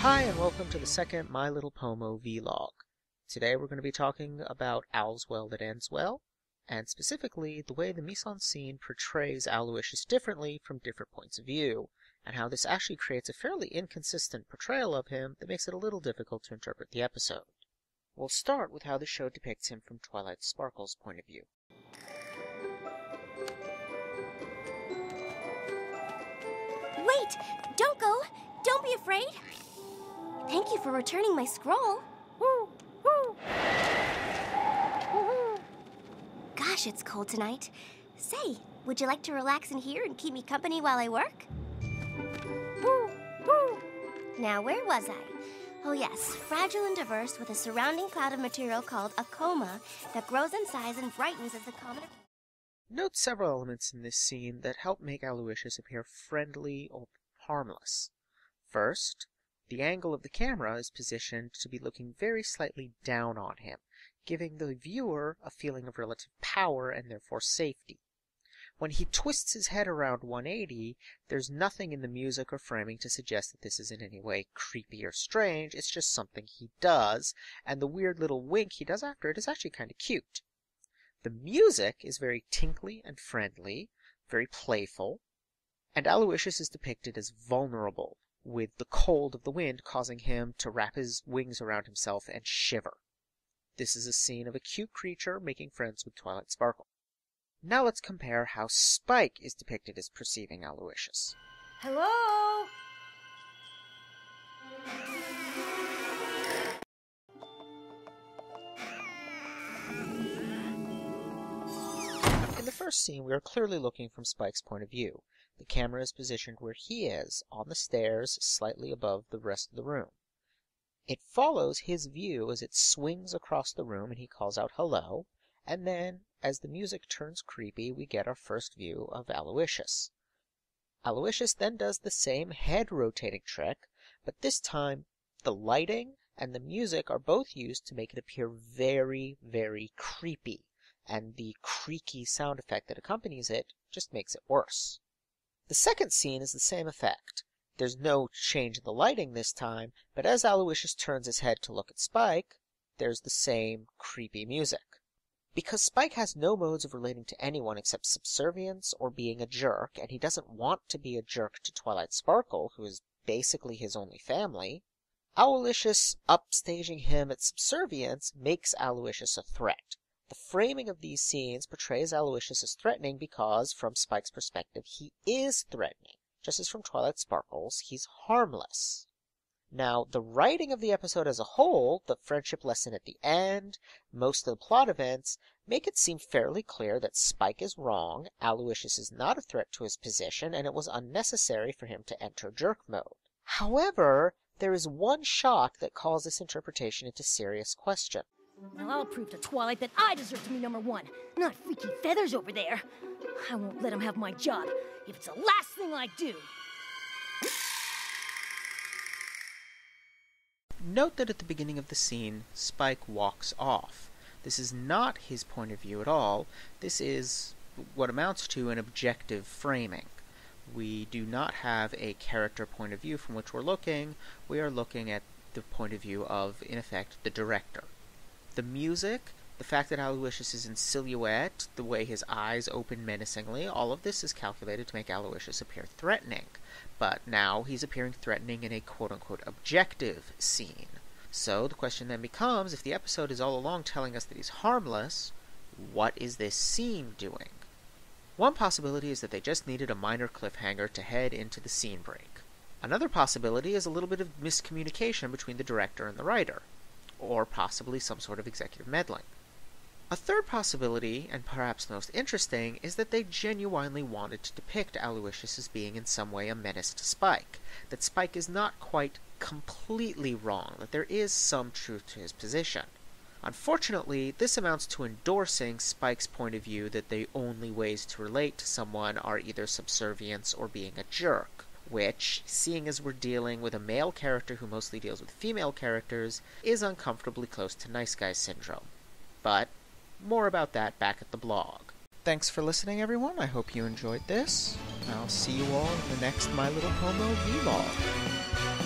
Hi, and welcome to the second My Little Pomo vlog. Today we're going to be talking about All's Well That Ends Well, and specifically the way the mise-en-scene portrays Owlowiscious differently from different points of view, and how this actually creates a fairly inconsistent portrayal of him that makes it a little difficult to interpret the episode. We'll start with how the show depicts him from Twilight Sparkle's point of view. Wait! Don't go! Don't be afraid! Thank you for returning my scroll. Woo! Woo! Woo-hoo. Gosh, it's cold tonight. Say, would you like to relax in here and keep me company while I work? Woo! Woo! Now, where was I? Oh yes, fragile and diverse with a surrounding cloud of material called a coma that grows in size and brightens as the comet... Note several elements in this scene that help make Owlowiscious appear friendly or harmless. First, the angle of the camera is positioned to be looking very slightly down on him, giving the viewer a feeling of relative power and therefore safety. When he twists his head around 180, there's nothing in the music or framing to suggest that this is in any way creepy or strange. It's just something he does, and the weird little wink he does after it is actually kind of cute. The music is very tinkly and friendly, very playful, and Owlowiscious is depicted as vulnerable, with the cold of the wind causing him to wrap his wings around himself and shiver. This is a scene of a cute creature making friends with Twilight Sparkle. Now let's compare how Spike is depicted as perceiving Owlowiscious. Hello? In the first scene, we are clearly looking from Spike's point of view. The camera is positioned where he is, on the stairs, slightly above the rest of the room. It follows his view as it swings across the room and he calls out hello, and then, as the music turns creepy, we get our first view of Owlowiscious. Owlowiscious then does the same head-rotating trick, but this time the lighting and the music are both used to make it appear very, very creepy, and the creaky sound effect that accompanies it just makes it worse. The second scene is the same effect. There's no change in the lighting this time, but as Owlowiscious turns his head to look at Spike, there's the same creepy music. Because Spike has no modes of relating to anyone except subservience or being a jerk, and he doesn't want to be a jerk to Twilight Sparkle, who is basically his only family, Owlowiscious upstaging him at subservience makes Owlowiscious a threat. The framing of these scenes portrays Owlowiscious as threatening because, from Spike's perspective, he is threatening. Just as from Twilight Sparkle's, he's harmless. Now, the writing of the episode as a whole, the friendship lesson at the end, most of the plot events, make it seem fairly clear that Spike is wrong, Owlowiscious is not a threat to his position, and it was unnecessary for him to enter jerk mode. However, there is one shot that calls this interpretation into serious question. Now I'll prove to Twilight that I deserve to be number one, not Freaky Feathers over there. I won't let him have my job, if it's the last thing I do. Note that at the beginning of the scene, Spike walks off. This is not his point of view at all. This is what amounts to an objective framing. We do not have a character point of view from which we're looking. We are looking at the point of view of, in effect, the director. The music, the fact that Owlowiscious is in silhouette, the way his eyes open menacingly, all of this is calculated to make Owlowiscious appear threatening. But now he's appearing threatening in a quote-unquote objective scene. So the question then becomes, if the episode is all along telling us that he's harmless, what is this scene doing? One possibility is that they just needed a minor cliffhanger to head into the scene break. Another possibility is a little bit of miscommunication between the director and the writer, or possibly some sort of executive meddling. A third possibility, and perhaps the most interesting, is that they genuinely wanted to depict Owlowiscious as being in some way a menace to Spike, that Spike is not quite completely wrong, that there is some truth to his position. Unfortunately, this amounts to endorsing Spike's point of view that the only ways to relate to someone are either subservience or being a jerk, which, seeing as we're dealing with a male character who mostly deals with female characters, is uncomfortably close to nice guy syndrome. But more about that back at the blog. Thanks for listening, everyone. I hope you enjoyed this. I'll see you all in the next My Little Pomo vlog.